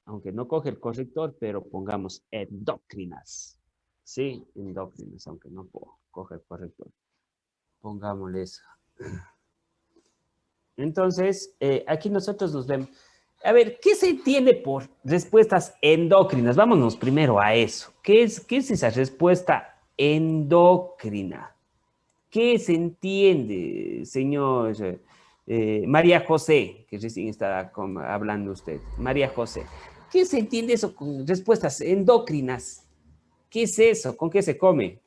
aunque no coge el corrector, pero pongamos endocrinas. Sí, endocrinas, aunque no coge el corrector. Pongámosle eso. Entonces, aquí nosotros nos vemos. A ver, ¿qué se entiende por respuestas endócrinas? Vámonos primero a eso. ¿Qué es esa respuesta endocrina? ¿Qué se entiende, señor María José, que recién está hablando usted? María José, ¿qué se entiende eso con respuestas endócrinas? ¿Qué es eso? ¿Con qué se come?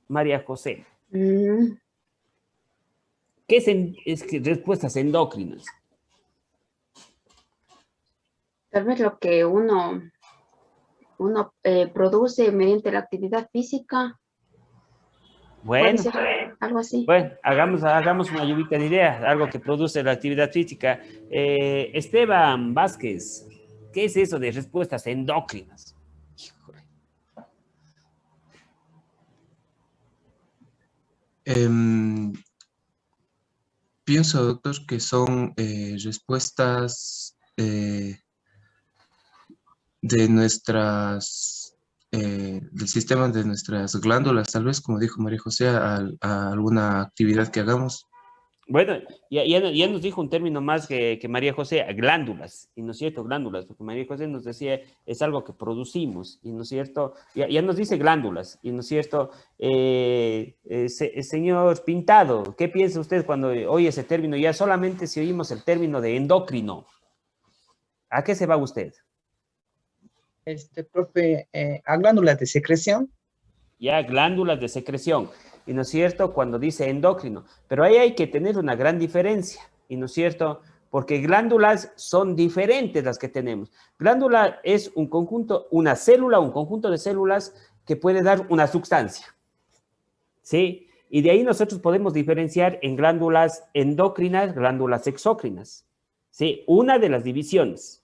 María José, Mm, ¿qué es que respuestas endócrinas? Tal vez lo que uno produce mediante la actividad física, puede Bueno, ser algo así. bueno, hagamos una lluvia de ideas, algo que produce la actividad física. Esteban Vázquez, ¿qué es eso de respuestas endócrinas? Híjole. Em, Pienso, doctor, que son respuestas de del sistema de nuestras glándulas, tal vez, como dijo María José, a alguna actividad que hagamos. Bueno, ya nos dijo un término más que María José, glándulas, y no es cierto, glándulas, porque María José nos decía, es algo que producimos, y no es cierto, ya nos dice glándulas, y no es cierto, señor Pintado, ¿qué piensa usted cuando oye ese término? Ya solamente si oímos el término de endocrino, ¿a qué se va usted? Profe, a glándulas de secreción. Ya glándulas de secreción, y no es cierto, cuando dice endocrino, pero ahí hay que tener una gran diferencia, y no es cierto, porque glándulas son diferentes las que tenemos. Glándula es un conjunto, una célula, un conjunto de células que puede dar una sustancia, ¿sí? Y de ahí nosotros podemos diferenciar en glándulas endocrinas, glándulas exócrinas, ¿sí? Una de las divisiones,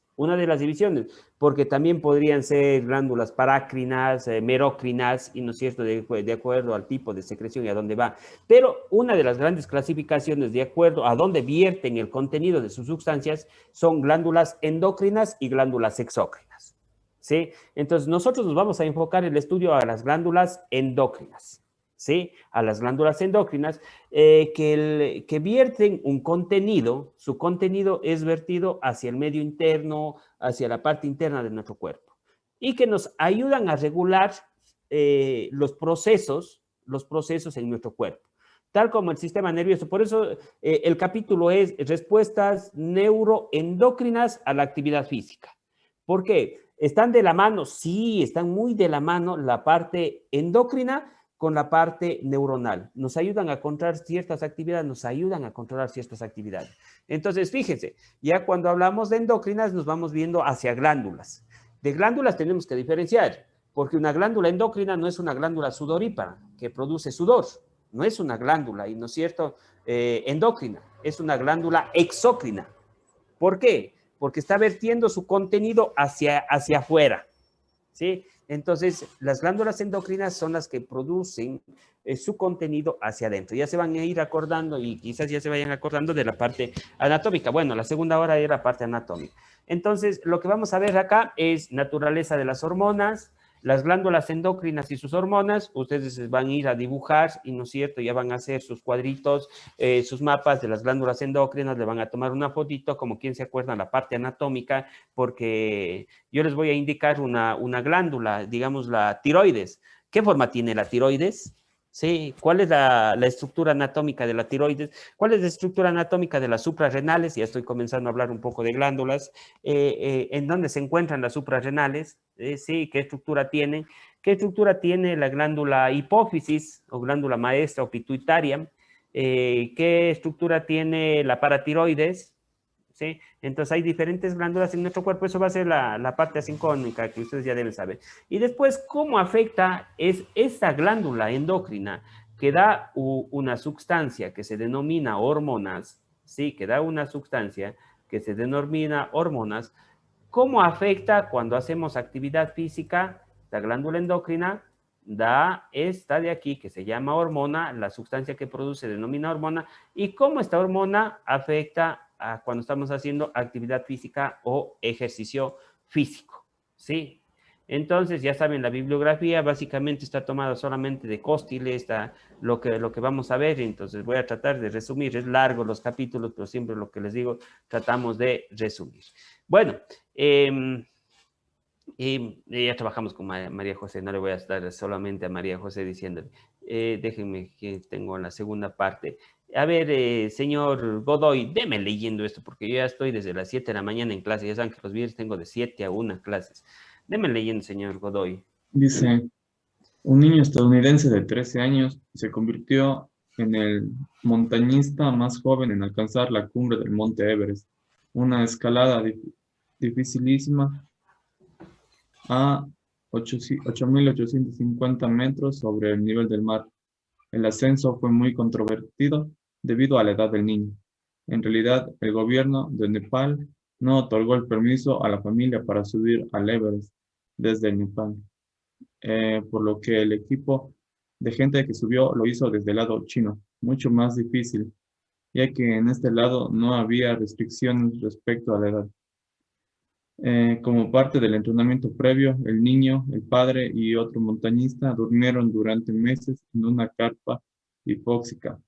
porque también podrían ser glándulas parácrinas, merócrinas, y no es cierto, de acuerdo al tipo de secreción y a dónde va. Pero una de las grandes clasificaciones de acuerdo a dónde vierten el contenido de sus sustancias son glándulas endocrinas y glándulas exócrinas, ¿sí? Entonces nosotros nos vamos a enfocar el estudio a las glándulas endócrinas, ¿sí? A las glándulas endócrinas que vierten un contenido, su contenido es vertido hacia el medio interno, hacia la parte interna de nuestro cuerpo, y que nos ayudan a regular los procesos en nuestro cuerpo, tal como el sistema nervioso. Por eso el capítulo es respuestas neuroendocrinas a la actividad física. ¿Por qué? ¿Están de la mano? Sí, están muy de la mano la parte endocrina con la parte neuronal. Nos ayudan a controlar ciertas actividades, Entonces, fíjense, ya cuando hablamos de endocrinas nos vamos viendo hacia glándulas. De glándulas tenemos que diferenciar, porque una glándula endocrina no es una glándula sudorípara que produce sudor, no es una glándula, y no es cierto, endocrina, es una glándula exócrina. ¿Por qué? Porque está vertiendo su contenido hacia afuera, ¿sí? Entonces, las glándulas endocrinas son las que producen su contenido hacia adentro. Ya se van a ir acordando y quizás ya se vayan acordando de la parte anatómica. Bueno, la segunda hora era la parte anatómica. Entonces, lo que vamos a ver acá es naturaleza de las hormonas, las glándulas endocrinas y sus hormonas. Ustedes van a ir a dibujar y, ¿no es cierto?, ya van a hacer sus cuadritos, sus mapas de las glándulas endocrinas, le van a tomar una fotito, como quien se acuerda, la parte anatómica, porque yo les voy a indicar una glándula, digamos la tiroides. ¿Qué forma tiene la tiroides? Sí, ¿cuál es la estructura anatómica de la tiroides? ¿Cuál es la estructura anatómica de las suprarrenales? Ya estoy comenzando a hablar un poco de glándulas. ¿En dónde se encuentran las suprarrenales? Sí, ¿qué estructura tienen? ¿Qué estructura tiene la glándula hipófisis o glándula maestra o pituitaria? ¿Qué estructura tiene la paratiroides? ¿Sí? Entonces hay diferentes glándulas en nuestro cuerpo, eso va a ser la parte asincónica que ustedes ya deben saber. Y después, ¿cómo afecta esta glándula endocrina que da una sustancia que se denomina hormonas? Sí, que da una sustancia que se denomina hormonas. ¿Cómo afecta cuando hacemos actividad física? La glándula endocrina da esta de aquí que se llama hormona, la sustancia que produce se denomina hormona, y cómo esta hormona afecta cuando estamos haciendo actividad física o ejercicio físico, ¿sí? Entonces, ya saben, la bibliografía básicamente está tomada solamente de Costil, está lo que vamos a ver, entonces voy a tratar de resumir, es largo los capítulos, pero siempre lo que les digo, tratamos de resumir. Bueno, ya trabajamos con María José, no le voy a estar solamente a María José diciéndole, déjenme que tengo la segunda parte. A ver, señor Godoy, déme leyendo esto, porque yo ya estoy desde las 7 de la mañana en clase, ya saben que los viernes tengo de 7 a 1 clases. Deme leyendo, señor Godoy. Dice, un niño estadounidense de 13 años se convirtió en el montañista más joven en alcanzar la cumbre del Monte Everest, una escalada dificilísima a 8.850 metros sobre el nivel del mar. El ascenso fue muy controvertido debido a la edad del niño. En realidad, el gobierno de Nepal no otorgó el permiso a la familia para subir al Everest desde Nepal, por lo que el equipo de gente que subió lo hizo desde el lado chino, mucho más difícil, ya que en este lado no había restricciones respecto a la edad. Como parte del entrenamiento previo, el niño, el padre y otro montañista durmieron durante meses en una carpa hipóxica,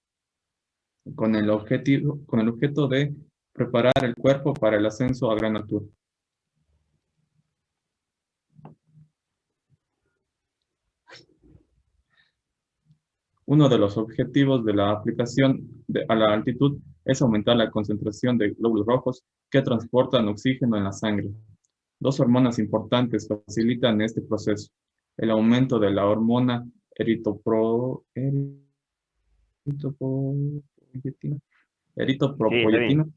con el objeto de preparar el cuerpo para el ascenso a gran altura. Uno de los objetivos de la aplicación a la altitud es aumentar la concentración de glóbulos rojos que transportan oxígeno en la sangre. Dos hormonas importantes facilitan este proceso: el aumento de la hormona eritropoyetina,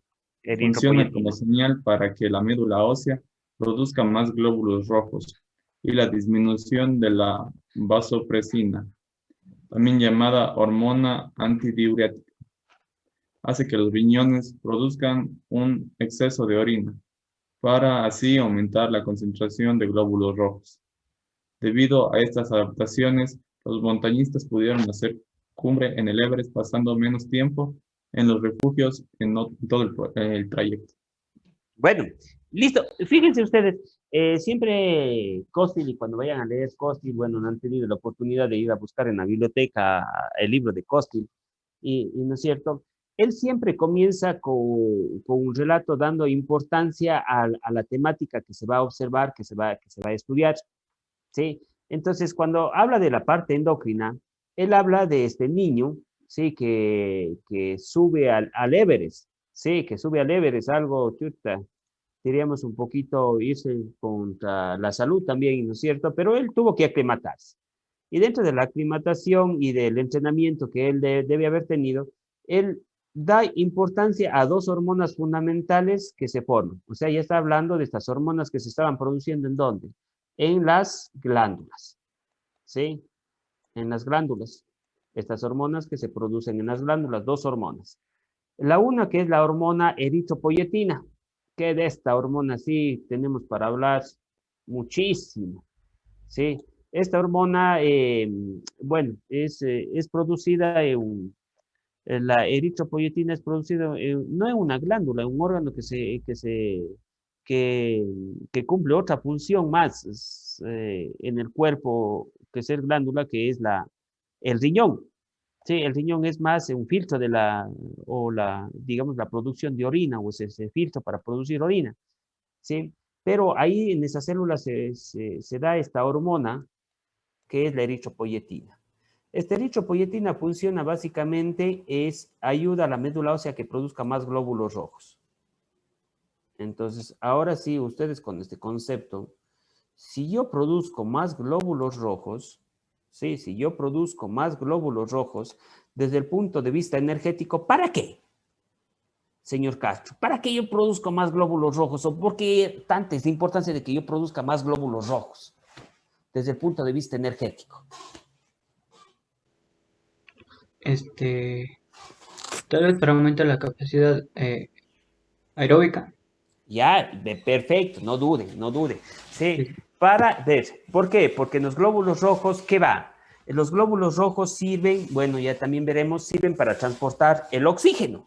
funciona como señal para que la médula ósea produzca más glóbulos rojos, y la disminución de la vasopresina, también llamada hormona antidiurética, hace que los riñones produzcan un exceso de orina, para así aumentar la concentración de glóbulos rojos. Debido a estas adaptaciones, los montañistas pudieron hacer cumbre en el Everest pasando menos tiempo en los refugios en todo el trayecto. Bueno, listo. Fíjense ustedes, siempre Costil, y cuando vayan a leer Costil, bueno, no han tenido la oportunidad de ir a buscar en la biblioteca el libro de Costil, y ¿no es cierto? Él siempre comienza con un relato dando importancia a la temática que se va a observar, que se va a estudiar, ¿sí? Entonces, cuando habla de la parte endocrina, él habla de este niño, ¿sí? Que sube al Everest, ¿sí? Que sube al Everest, algo, chuta, diríamos un poquito irse contra la salud también, ¿no es cierto? Pero él tuvo que aclimatarse. Y dentro de la aclimatación y del entrenamiento que él debe haber tenido, él da importancia a dos hormonas fundamentales que se forman. O sea, ya está hablando de estas hormonas que se estaban produciendo ¿en dónde? En las glándulas, ¿sí? En las glándulas. Estas hormonas que se producen en las glándulas, dos hormonas. La una que es la hormona eritropoyetina, que de esta hormona sí tenemos para hablar muchísimo, ¿sí? Esta hormona, bueno, es producida la eritropoyetina es producida no en una glándula, en un órgano que cumple otra función más en el cuerpo que es el glándula, que es el riñón. Sí, el riñón es más un filtro digamos, la producción de orina, o ese filtro para producir orina, ¿sí? Pero ahí en esa célula se da esta hormona, que es la eritropoyetina. Esta eritropoyetina funciona básicamente, ayuda a la médula ósea a que produzca más glóbulos rojos. Entonces, ahora sí, ustedes con este concepto, si yo produzco más glóbulos rojos, sí, si yo produzco más glóbulos rojos, desde el punto de vista energético, ¿para qué? Señor Castro, ¿para qué yo produzco más glóbulos rojos? ¿O por qué tanta es la importancia de que yo produzca más glóbulos rojos? Desde el punto de vista energético. Tal vez para aumentar la capacidad aeróbica. Ya, perfecto, no dude. Sí, Sí. para ver, ¿por qué? Porque en los glóbulos rojos, ¿qué va? Los glóbulos rojos sirven, bueno, ya también veremos, sirven para transportar el oxígeno.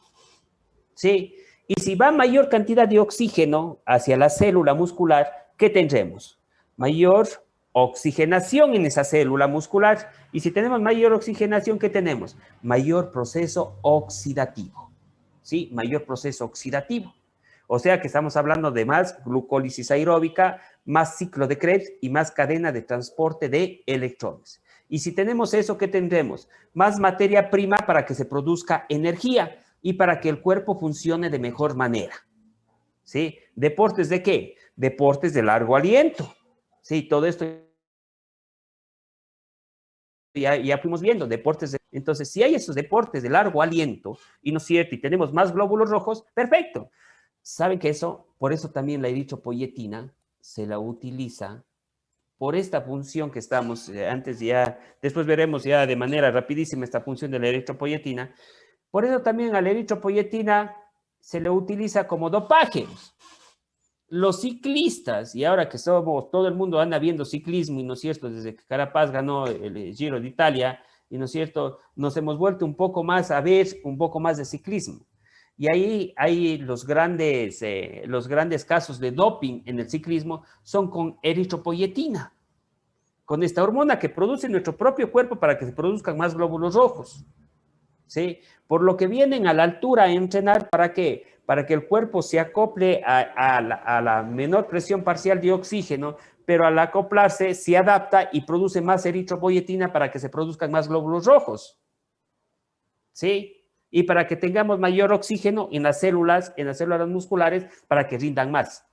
Sí, Y si va mayor cantidad de oxígeno hacia la célula muscular, ¿qué tendremos? Mayor oxigenación en esa célula muscular. Y si tenemos mayor oxigenación, ¿qué tenemos? Mayor proceso oxidativo. ¿Sí? Mayor proceso oxidativo. O sea que estamos hablando de más glucólisis aeróbica, más ciclo de Krebs y más cadena de transporte de electrones. Y si tenemos eso, ¿qué tendremos? Más materia prima para que se produzca energía y para que el cuerpo funcione de mejor manera. ¿Sí? ¿Deportes de qué? Deportes de largo aliento. Sí, todo esto ya fuimos viendo, deportes. Entonces, si hay esos deportes de largo aliento, y no es cierto, y tenemos más glóbulos rojos, perfecto. ¿Saben que eso? Por eso también la eritropoyetina se la utiliza por esta función que estamos, antes ya, después veremos ya de manera rapidísima esta función de la eritropoyetina. Por eso también a la eritropoyetina se le utiliza como dopaje. Los ciclistas, y ahora que somos, todo el mundo anda viendo ciclismo, y no es cierto, desde que Carapaz ganó el Giro de Italia, y no es cierto, nos hemos vuelto un poco más a ver un poco más de ciclismo. Y ahí hay los grandes casos de doping en el ciclismo son con eritropoyetina, con esta hormona que produce nuestro propio cuerpo para que se produzcan más glóbulos rojos. ¿Sí? Por lo que vienen a la altura a entrenar, ¿para qué? Para que el cuerpo se acople a la menor presión parcial de oxígeno, pero al acoplarse se adapta y produce más eritropoyetina para que se produzcan más glóbulos rojos. ¿Sí? Y para que tengamos mayor oxígeno en las células musculares para que rindan más.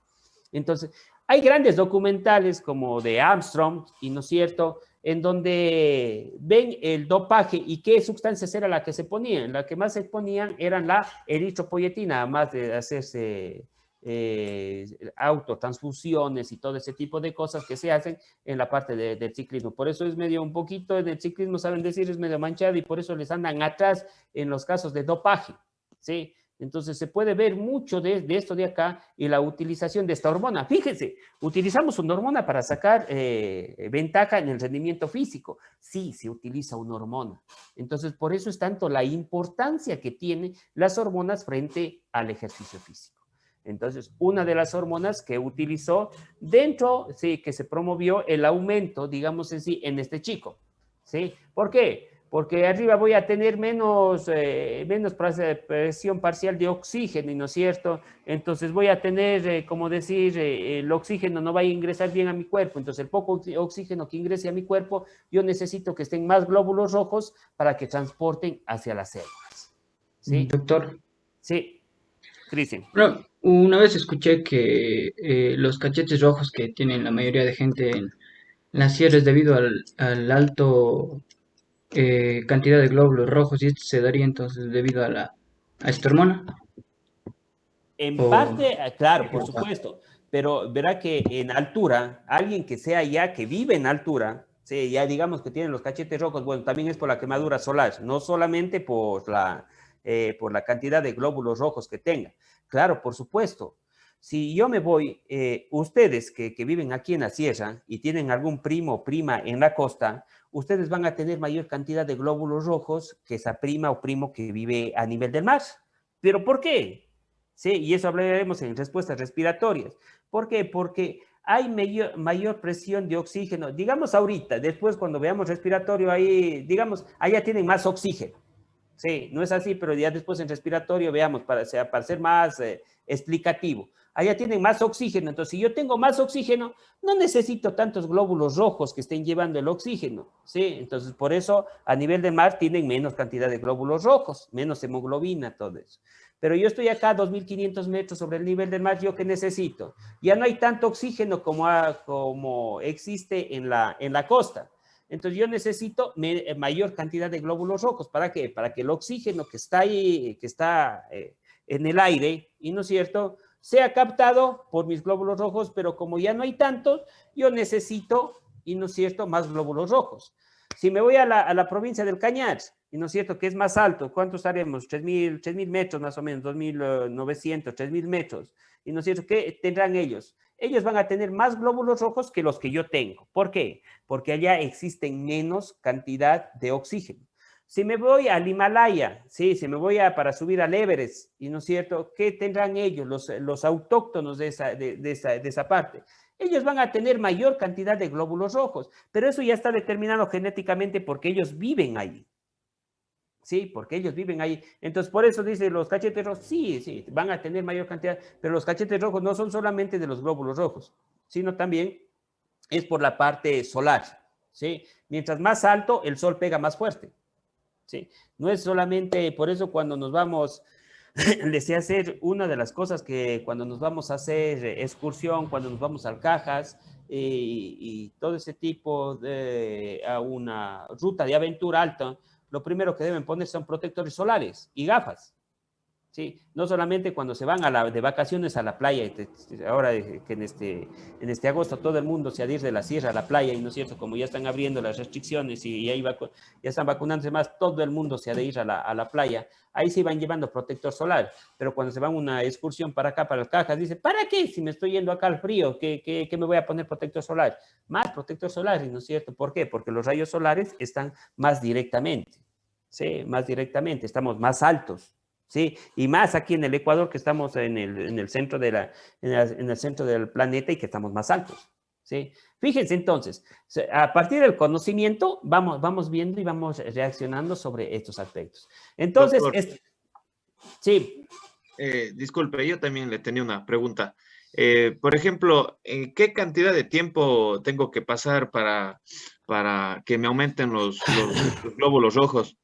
Entonces, hay grandes documentales como de Armstrong, y no es cierto, en donde ven el dopaje y qué sustancias era la que se ponían. La que más se ponían eran la eritropoyetina, además de hacerse autotransfusiones y todo ese tipo de cosas que se hacen en la parte del ciclismo. Por eso es medio un poquito, en el ciclismo saben decir, es medio manchado y por eso les andan atrás en los casos de dopaje, ¿sí? Entonces se puede ver mucho de esto de acá y la utilización de esta hormona. Fíjense, utilizamos una hormona para sacar ventaja en el rendimiento físico. Sí, se utiliza una hormona. Entonces por eso es tanto la importancia que tienen las hormonas frente al ejercicio físico. Entonces, una de las hormonas que utilizó dentro, sí, que se promovió el aumento, digamos en sí, en este chico, ¿sí? ¿Por qué? Porque arriba voy a tener menos presión parcial de oxígeno, ¿no es cierto? Entonces voy a tener, como decir, el oxígeno no va a ingresar bien a mi cuerpo, entonces el poco oxígeno que ingrese a mi cuerpo, yo necesito que estén más glóbulos rojos para que transporten hacia las células, ¿sí? Doctor. Sí, Cristian. Bueno, una vez escuché que los cachetes rojos que tienen la mayoría de gente en las sierras es debido al alto cantidad de glóbulos rojos y esto se daría entonces debido a esta hormona. En O, parte, claro, por supuesto, pero verá que en altura, alguien que sea ya que vive en altura, sí, ya digamos que tiene los cachetes rojos, bueno, también es por la quemadura solar, no solamente por la cantidad de glóbulos rojos que tenga. Claro, por supuesto. Si yo me voy, ustedes que viven aquí en la sierra y tienen algún primo o prima en la costa, ustedes van a tener mayor cantidad de glóbulos rojos que esa prima o primo que vive a nivel del mar. ¿Pero por qué? Sí, y eso hablaremos en respuestas respiratorias. ¿Por qué? Porque hay mayor presión de oxígeno. Digamos ahorita, después cuando veamos respiratorio, ahí, digamos, allá tienen más oxígeno. Sí, no es así, pero ya después en respiratorio, veamos, para ser más explicativo. Allá tienen más oxígeno, entonces si yo tengo más oxígeno, no necesito tantos glóbulos rojos que estén llevando el oxígeno, ¿sí? Entonces por eso a nivel de mar tienen menos cantidad de glóbulos rojos, menos hemoglobina, todo eso. Pero yo estoy acá a 2.500 metros sobre el nivel del mar, ¿yo qué necesito? Ya no hay tanto oxígeno como existe en la costa. Entonces yo necesito mayor cantidad de glóbulos rojos. ¿Para qué? Para que el oxígeno que está ahí, que está en el aire, y no es cierto, sea captado por mis glóbulos rojos, pero como ya no hay tantos, yo necesito, y no es cierto, más glóbulos rojos. Si me voy a la provincia del Cañar, y no es cierto que es más alto, ¿cuántos haremos? 3.000 metros más o menos, 2.900, 3.000 metros. Y no es cierto, ¿qué tendrán ellos? Ellos van a tener más glóbulos rojos que los que yo tengo. ¿Por qué? Porque allá existen menos cantidad de oxígeno. Si me voy al Himalaya, sí, si me voy para subir al Everest, y no es cierto, ¿qué tendrán ellos, los autóctonos de esa parte? Ellos van a tener mayor cantidad de glóbulos rojos, pero eso ya está determinado genéticamente porque ellos viven ahí. Sí, porque ellos viven ahí. Entonces, por eso dice los cachetes rojos, sí, sí, van a tener mayor cantidad, pero los cachetes rojos no son solamente de los glóbulos rojos, sino también es por la parte solar, ¿sí? Mientras más alto, el sol pega más fuerte. ¿Sí? No es solamente, por eso cuando nos vamos, les sé hacer una de las cosas que cuando nos vamos a hacer excursión, cuando nos vamos al Cajas y todo ese tipo a una ruta de aventura alta, lo primero que deben poner son protectores solares y gafas. Sí, no solamente cuando se van de vacaciones a la playa, ahora que en este agosto todo el mundo se ha de ir de la sierra a la playa, y no es cierto, como ya están abriendo las restricciones y ya están vacunándose más, todo el mundo se ha de ir a la playa, ahí se van llevando protector solar, pero cuando se van una excursión para acá, para las Cajas, dice, ¿para qué? Si me estoy yendo acá al frío, ¿qué me voy a poner protector solar? Más protector solar, ¿no es cierto? ¿Por qué? Porque los rayos solares están más directamente, ¿sí? Más directamente, estamos más altos. ¿Sí? Y más aquí en el Ecuador, que estamos en el centro en el centro del planeta y que estamos más altos. ¿Sí? Fíjense entonces, a partir del conocimiento vamos viendo y vamos reaccionando sobre estos aspectos. Entonces, sí. Disculpe, yo también le tenía una pregunta. Por ejemplo, ¿qué cantidad de tiempo tengo que pasar para que me aumenten los glóbulos rojos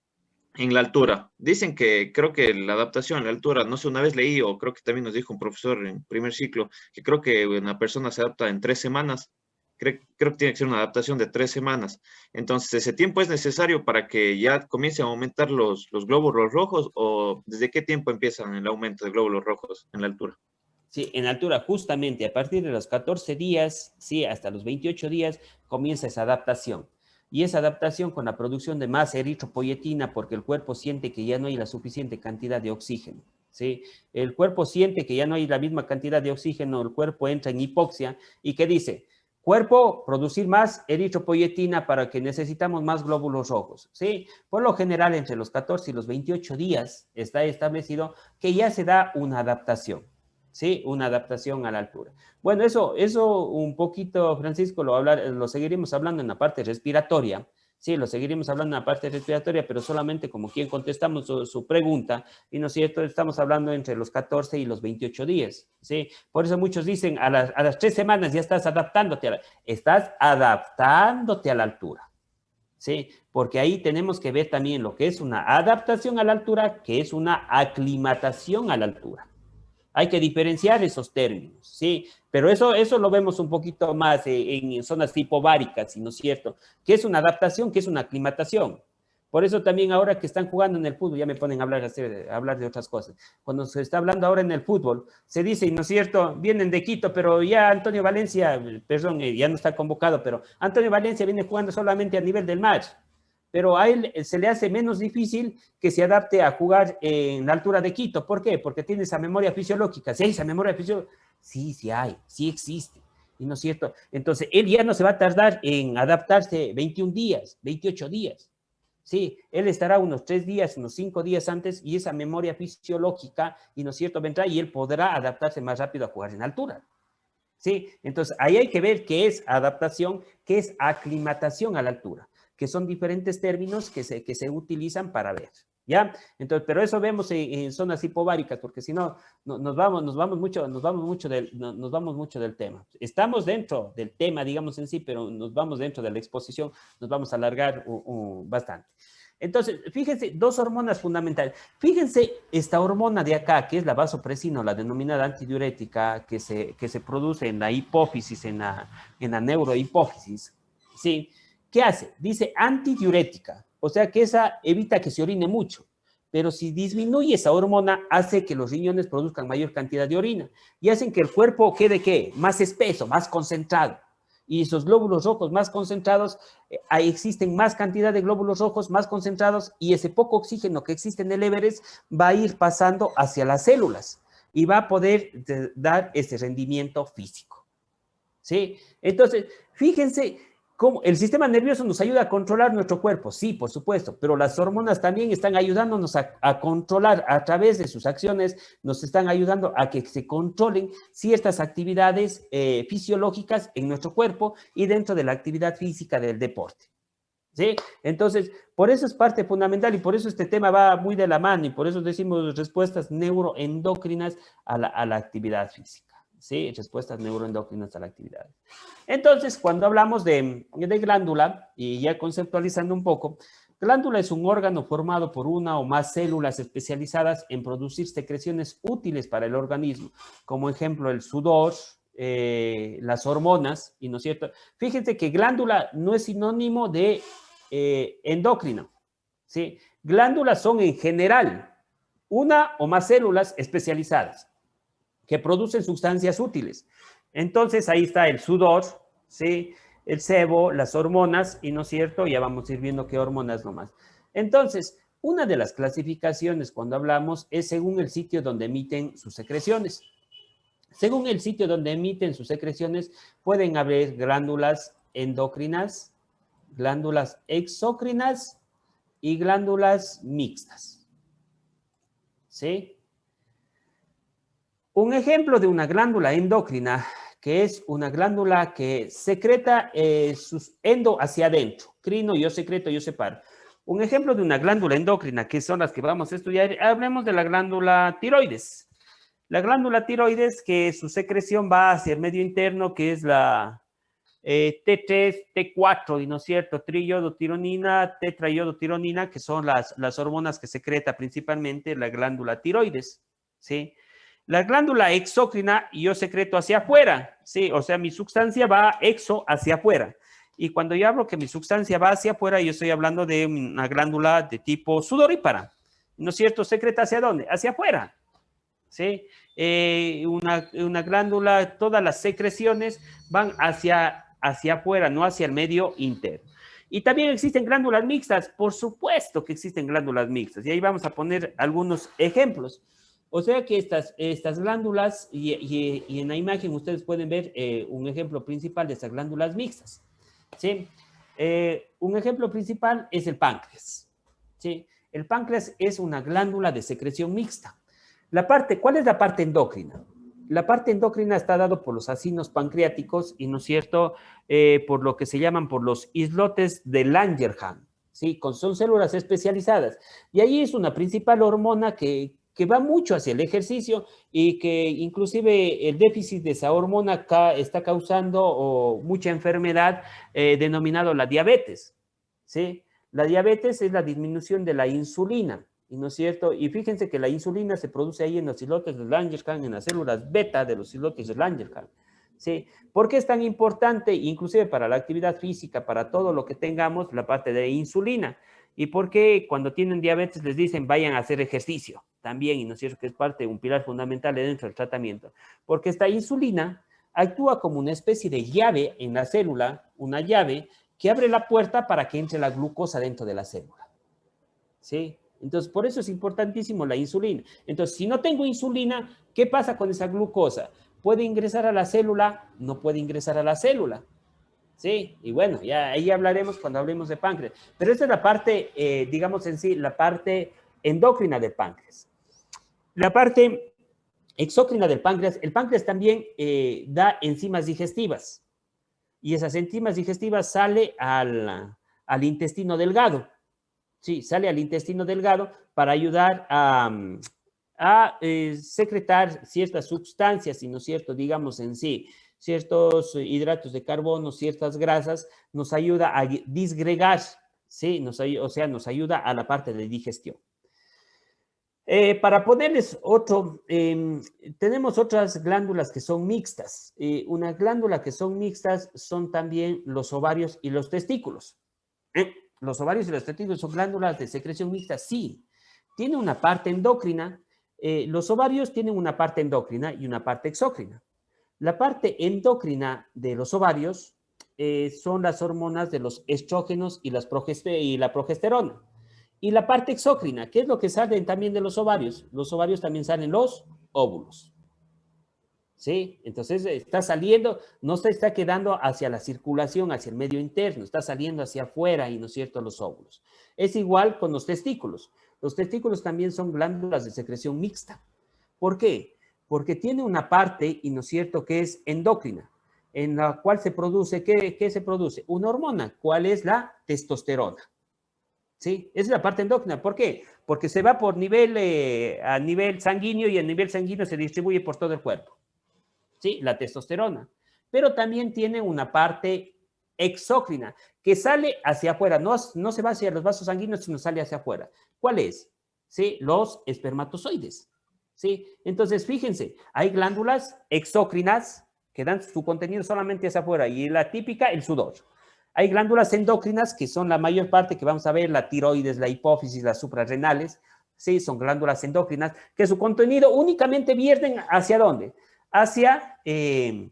en la altura? Dicen que creo que la adaptación a la altura, no sé, una vez leí, o creo que también nos dijo un profesor en primer ciclo, que creo que una persona se adapta en 3 semanas. Creo que tiene que ser una adaptación de 3 semanas. Entonces, ¿ese tiempo es necesario para que ya comiencen a aumentar los glóbulos rojos, o desde qué tiempo empiezan el aumento de glóbulos rojos en la altura? Sí, en altura, justamente a partir de los 14 días, sí, hasta los 28 días, comienza esa adaptación. Y esa adaptación con la producción de más eritropoyetina, porque el cuerpo siente que ya no hay la suficiente cantidad de oxígeno, ¿sí? El cuerpo siente que ya no hay la misma cantidad de oxígeno, el cuerpo entra en hipoxia, ¿y qué dice? Cuerpo, producir más eritropoyetina para que necesitamos más glóbulos rojos, ¿sí? Por lo general, entre los 14 y los 28 días está establecido que ya se da una adaptación. ¿Sí? Una adaptación a la altura. Bueno, eso un poquito, Francisco, lo seguiremos hablando en la parte respiratoria. Sí, lo seguiremos hablando en la parte respiratoria, pero solamente como quien contestamos su pregunta, y no es cierto, estamos hablando entre los 14 y los 28 días. ¿Sí? Por eso muchos dicen, a las 3 semanas ya estás adaptándote a la altura. ¿Sí? Porque ahí tenemos que ver también lo que es una adaptación a la altura, que es una aclimatación a la altura. Hay que diferenciar esos términos, ¿sí? Pero eso lo vemos un poquito más en zonas hipobáricas, ¿no es cierto? ¿Qué es una adaptación? ¿Qué es una aclimatación? Por eso también ahora que están jugando en el fútbol, ya me ponen a hablar de otras cosas. Cuando se está hablando ahora en el fútbol, se dice, ¿no es cierto? Vienen de Quito, pero ya Antonio Valencia, perdón, ya no está convocado, pero Antonio Valencia viene jugando solamente a nivel del mar. Pero a él se le hace menos difícil que se adapte a jugar en la altura de Quito. ¿Por qué? Porque tiene esa memoria fisiológica. ¿Sí hay esa memoria fisiológica? Sí, sí hay, sí existe. ¿Y no es cierto? Entonces, él ya no se va a tardar en adaptarse 21 días, 28 días. Sí, él estará unos 3 días, unos 5 días antes, y esa memoria fisiológica, y no es cierto, vendrá y él podrá adaptarse más rápido a jugar en altura. Sí, entonces ahí hay que ver qué es adaptación, qué es aclimatación a la altura, que son diferentes términos que se utilizan para ver, ¿ya? Entonces, pero eso vemos en zonas hipobáricas, porque si no, nos vamos mucho del tema. Estamos dentro del tema, digamos en sí, pero nos vamos dentro de la exposición, nos vamos a alargar bastante. Entonces, fíjense, 2 hormonas fundamentales. Fíjense esta hormona de acá, que es la vasopresina, la denominada antidiurética, que se produce en la hipófisis, en la neurohipófisis, ¿sí? ¿Qué hace? Dice antidiurética, o sea que esa evita que se orine mucho, pero si disminuye esa hormona, hace que los riñones produzcan mayor cantidad de orina y hacen que el cuerpo quede, ¿qué? Más espeso, más concentrado. Y esos glóbulos rojos más concentrados, existen más cantidad de glóbulos rojos más concentrados y ese poco oxígeno que existe en el Everest va a ir pasando hacia las células y va a poder dar ese rendimiento físico. ¿Sí? Entonces, fíjense ¿Cómo? El sistema nervioso nos ayuda a controlar nuestro cuerpo, sí, por supuesto, pero las hormonas también están ayudándonos a controlar a través de sus acciones, nos están ayudando a que se controlen ciertas actividades fisiológicas en nuestro cuerpo y dentro de la actividad física del deporte. ¿Sí? Entonces, por eso es parte fundamental y por eso este tema va muy de la mano y por eso decimos respuestas neuroendocrinas a la actividad física. ¿Sí? Respuestas neuroendocrinas a la actividad. Entonces, cuando hablamos de glándula, y ya conceptualizando un poco, glándula es un órgano formado por una o más células especializadas en producir secreciones útiles para el organismo, como ejemplo el sudor, las hormonas, y no es cierto. Fíjense que glándula no es sinónimo de endocrino, ¿sí? Glándulas son en general una o más células especializadas que producen sustancias útiles. Entonces, ahí está el sudor, ¿sí? El sebo, las hormonas, y no es cierto, ya vamos a ir viendo qué hormonas nomás. Entonces, una de las clasificaciones cuando hablamos es según el sitio donde emiten sus secreciones. Según el sitio donde emiten sus secreciones, pueden haber glándulas endocrinas, glándulas exócrinas y glándulas mixtas. ¿Sí? Un ejemplo de una glándula endocrina, que es una glándula que secreta sus endo hacia adentro. Crino, yo secreto, yo separo. Un ejemplo de una glándula endocrina, que son las que vamos a estudiar, hablemos de la glándula tiroides. La glándula tiroides, que su secreción va hacia el medio interno, que es la T3, T4, y no es cierto, triiodotironina, tetraiodotironina, que son las hormonas que secreta principalmente la glándula tiroides, ¿sí? La glándula exócrina, yo secreto hacia afuera, ¿sí? O sea, mi sustancia va hacia afuera. Y cuando yo hablo que mi sustancia va hacia afuera, yo estoy hablando de una glándula de tipo sudorípara, ¿no es cierto? ¿Secreta hacia dónde? Hacia afuera, ¿sí? Una glándula, todas las secreciones van hacia afuera, no hacia el medio interno. Y también existen glándulas mixtas, por supuesto que existen glándulas mixtas, y ahí vamos a poner algunos ejemplos. O sea que estas glándulas, y en la imagen ustedes pueden ver un ejemplo principal de estas glándulas mixtas, ¿sí? Un ejemplo principal es el páncreas, ¿sí? El páncreas es una glándula de secreción mixta. ¿Cuál es la parte endocrina? La parte endocrina está dado por los acinos pancreáticos y, ¿no es cierto?, por lo que se llaman por los islotes de Langerhans, ¿sí? Son células especializadas. Y ahí es una principal hormona que va mucho hacia el ejercicio y que inclusive el déficit de esa hormona está causando mucha enfermedad denominado la diabetes, ¿sí? La diabetes es la disminución de la insulina, ¿y no es cierto? Y fíjense que la insulina se produce ahí en los islotes de Langerhans, en las células beta de los islotes de Langerhans, ¿sí? ¿Por qué es tan importante, inclusive para la actividad física, para todo lo que tengamos, la parte de insulina? ¿Y por qué cuando tienen diabetes les dicen vayan a hacer ejercicio? También, y no es cierto que es parte, un pilar fundamental dentro del tratamiento. Porque esta insulina actúa como una especie de llave en la célula, una llave que abre la puerta para que entre la glucosa dentro de la célula, ¿sí? Entonces, por eso es importantísimo la insulina. Entonces, si no tengo insulina, ¿qué pasa con esa glucosa? ¿Puede ingresar a la célula? No puede ingresar a la célula. Sí, y bueno, ya ahí hablaremos cuando hablemos de páncreas. Pero esta es la parte, digamos en sí, la parte endocrina del páncreas. La parte exócrina del páncreas, el páncreas también da enzimas digestivas. Y esas enzimas digestivas salen al intestino delgado. Sí, sale al intestino delgado para ayudar a secretar ciertas sustancias, y no es cierto, digamos en sí, ciertos hidratos de carbono, ciertas grasas, nos ayuda a disgregar, ¿sí? Nos ayuda a la parte de digestión. Para ponerles otro, tenemos otras glándulas que son mixtas. Una glándula que son mixtas son también los ovarios y los testículos. Los ovarios y los testículos son glándulas de secreción mixta, sí. Tiene una parte endocrina. Los ovarios tienen una parte endocrina y una parte exócrina. La parte endocrina de los ovarios son las hormonas de los estrógenos y la progesterona. Y la parte exócrina, ¿qué es lo que salen también de los ovarios? Los ovarios también salen los óvulos. ¿sí? Entonces está saliendo, no se está quedando hacia la circulación, hacia el medio interno, está saliendo hacia afuera y, ¿no es cierto?, los óvulos. Es igual con los testículos. Los testículos también son glándulas de secreción mixta. ¿Por qué? Porque tiene una parte, y no es cierto, que es endócrina, en la cual se produce, ¿qué se produce? Una hormona. ¿Cuál es? La testosterona. ¿Sí? Esa es la parte endócrina. ¿Por qué? Porque se va por a nivel sanguíneo y a nivel sanguíneo se distribuye por todo el cuerpo. ¿Sí? La testosterona. Pero también tiene una parte exócrina que sale hacia afuera. No se va hacia los vasos sanguíneos, sino sale hacia afuera. ¿Cuál es? ¿Sí? Los espermatozoides. ¿Sí? Entonces, fíjense, hay glándulas exócrinas que dan su contenido solamente hacia afuera y la típica, el sudor. Hay glándulas endócrinas que son la mayor parte que vamos a ver, la tiroides, la hipófisis, las suprarrenales, ¿sí? Son glándulas endócrinas que su contenido únicamente vierten ¿hacia dónde? Hacia el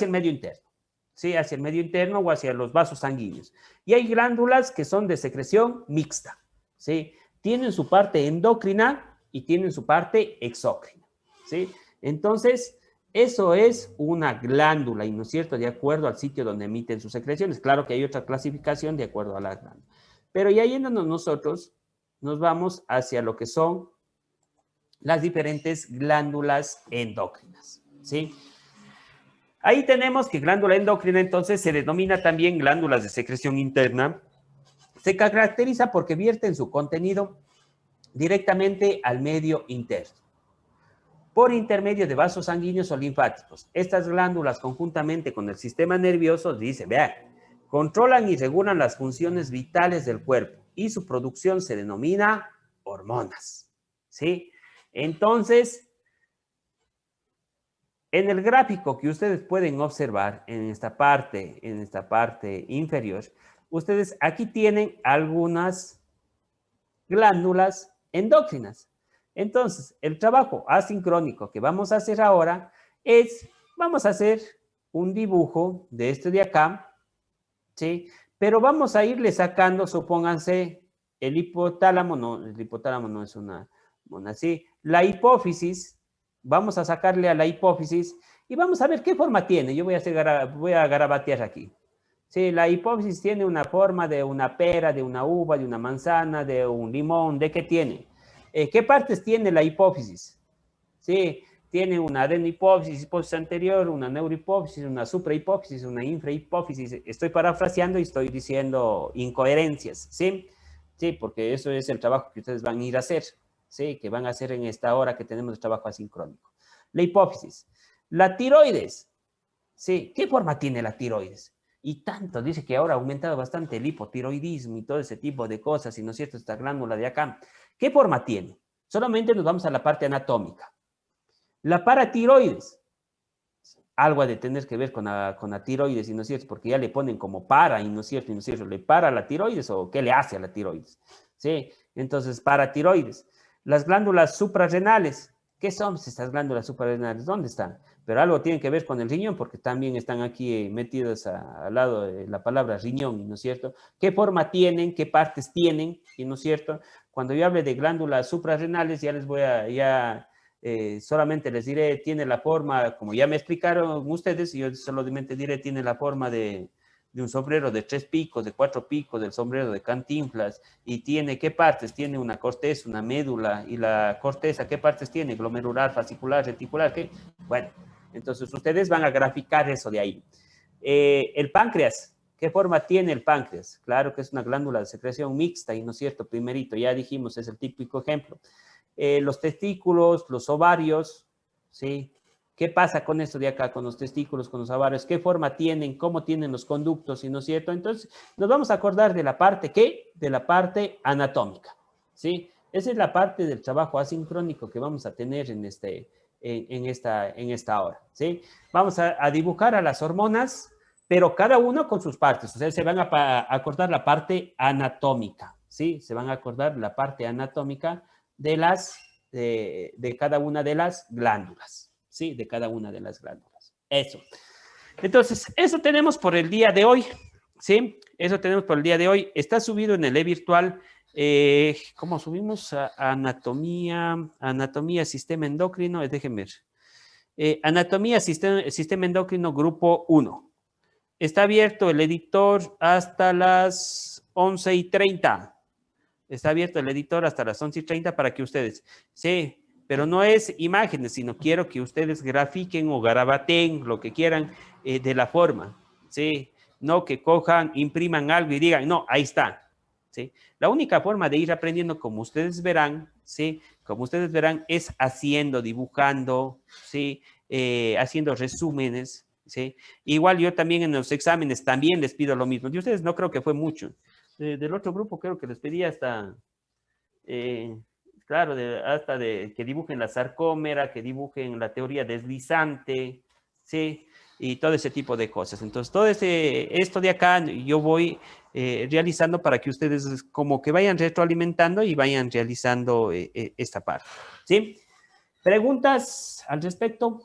medio interno, ¿sí? Hacia el medio interno o hacia los vasos sanguíneos. Y hay glándulas que son de secreción mixta, ¿sí? Tienen su parte endocrina y tienen su parte exócrina, ¿sí? Entonces, eso es una glándula, y no es cierto, de acuerdo al sitio donde emiten sus secreciones. Claro que hay otra clasificación de acuerdo a la glándula. Pero ya yéndonos nosotros, nos vamos hacia lo que son las diferentes glándulas endócrinas, ¿sí? Ahí tenemos que glándula endocrina, entonces, se denomina también glándulas de secreción interna. Se caracteriza porque vierten su contenido directamente al medio interno, por intermedio de vasos sanguíneos o linfáticos. Estas glándulas, conjuntamente con el sistema nervioso, dice, vean, controlan y regulan las funciones vitales del cuerpo y su producción se denomina hormonas, ¿sí? Entonces, en el gráfico que ustedes pueden observar en esta parte inferior, ustedes aquí tienen algunas glándulas endócrinas. Entonces, el trabajo asincrónico que vamos a hacer ahora es, vamos a hacer un dibujo de esto de acá, ¿sí? Pero vamos a irle sacando, supónganse, el hipotálamo no es una, ¿sí? La hipófisis, vamos a sacarle a la hipófisis y vamos a ver qué forma tiene. Yo voy a garabatear aquí. Sí, la hipófisis tiene una forma de una pera, de una uva, de una manzana, de un limón, ¿de qué tiene? ¿Qué partes tiene la hipófisis? Sí, tiene una adenohipófisis, hipófisis anterior, una neurohipófisis, una suprahipófisis, una infrahipófisis. Estoy parafraseando y estoy diciendo incoherencias, ¿sí? Sí, porque eso es el trabajo que ustedes van a ir a hacer, ¿sí? Que van a hacer en esta hora que tenemos el trabajo asincrónico. La hipófisis. La tiroides, ¿sí? ¿Qué forma tiene la tiroides? Y tanto, dice que ahora ha aumentado bastante el hipotiroidismo y todo ese tipo de cosas, y no es cierto, esta glándula de acá. ¿Qué forma tiene? Solamente nos vamos a la parte anatómica. La paratiroides, algo ha de tener que ver con la tiroides, y no es cierto, porque ya le ponen como para, y no es cierto, ¿le para la tiroides o qué le hace a la tiroides? ¿Sí? Entonces, paratiroides. Las glándulas suprarrenales, ¿qué son estas glándulas suprarrenales? ¿Dónde están? Pero algo tiene que ver con el riñón, porque también están aquí metidas al lado de la palabra riñón, ¿no es cierto? ¿Qué forma tienen? ¿Qué partes tienen? ¿Y no es cierto? Cuando yo hable de glándulas suprarrenales, ya les voy a, solamente les diré, tiene la forma, como ya me explicaron ustedes, yo solamente diré, tiene la forma de un sombrero de 3 picos, de 4 picos, del sombrero de Cantinflas, y tiene, ¿qué partes? Tiene una corteza, una médula, y la corteza, ¿qué partes tiene? Glomerular, fascicular, reticular, ¿qué? Bueno, entonces ustedes van a graficar eso de ahí. El páncreas, ¿qué forma tiene el páncreas? Claro que es una glándula de secreción mixta, y no es cierto, primerito, ya dijimos, es el típico ejemplo. Los testículos, los ovarios, ¿sí? ¿Qué pasa con esto de acá, con los testículos, con los ovarios? ¿Qué forma tienen? ¿Cómo tienen los conductos? ¿Y no es cierto? Entonces, nos vamos a acordar de la parte, ¿qué? De la parte anatómica, ¿sí? Esa es la parte del trabajo asincrónico que vamos a tener en esta hora, ¿sí? Vamos a dibujar a las hormonas, pero cada uno con sus partes. Ustedes se van a acordar la parte anatómica, ¿sí? Se van a acordar la parte anatómica de cada una de las glándulas, ¿sí? De cada una de las glándulas. Eso. Entonces, eso tenemos por el día de hoy, ¿sí? Eso tenemos por el día de hoy. Está subido en el e-virtual. ¿Cómo subimos? Anatomía, sistema endocrino. Déjenme ver. Anatomía, sistema endocrino, grupo 1. Está abierto el editor hasta las 11:30. Está abierto el editor hasta las 11:30 para que ustedes, sí, pero no es imágenes, sino quiero que ustedes grafiquen o garabateen lo que quieran de la forma, sí, no que cojan, impriman algo y digan, no, ahí está, sí. La única forma de ir aprendiendo, como ustedes verán, sí, como ustedes verán, es haciendo, dibujando, sí, haciendo resúmenes, sí. Igual yo también en los exámenes también les pido lo mismo. De ustedes no creo que fue mucho. Del otro grupo creo que les pedí hasta, claro, hasta de que dibujen la sarcómera, que dibujen la teoría deslizante, ¿sí? Y todo ese tipo de cosas. Entonces, todo esto de acá yo voy realizando para que ustedes como que vayan retroalimentando y vayan realizando esta parte, ¿sí? ¿Preguntas al respecto?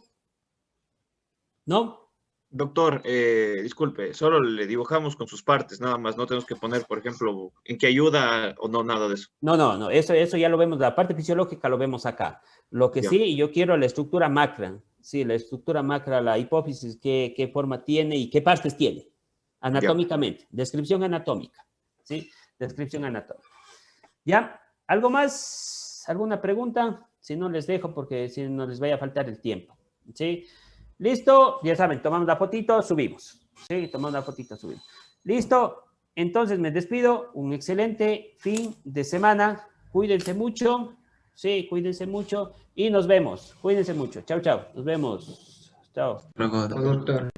¿No? Doctor, disculpe, solo le dibujamos con sus partes, nada más. No tenemos que poner, por ejemplo, en qué ayuda o no, nada de eso. No, eso ya lo vemos, la parte fisiológica lo vemos acá. Lo que Ya. sí, yo quiero la estructura macra, sí, la estructura macra, la hipófisis, qué forma tiene y qué partes tiene, anatómicamente, descripción anatómica, ¿sí? Descripción anatómica. ¿Ya? ¿Algo más? ¿Alguna pregunta? Si no, les dejo porque si no les vaya a faltar el tiempo, ¿sí? Listo, ya saben, tomamos la fotito, subimos. Sí, tomamos la fotito, subimos. Listo, entonces me despido. Un excelente fin de semana. Cuídense mucho. Sí, cuídense mucho. Y nos vemos. Cuídense mucho. Chao, chao. Nos vemos. Chao. Luego, Doctor.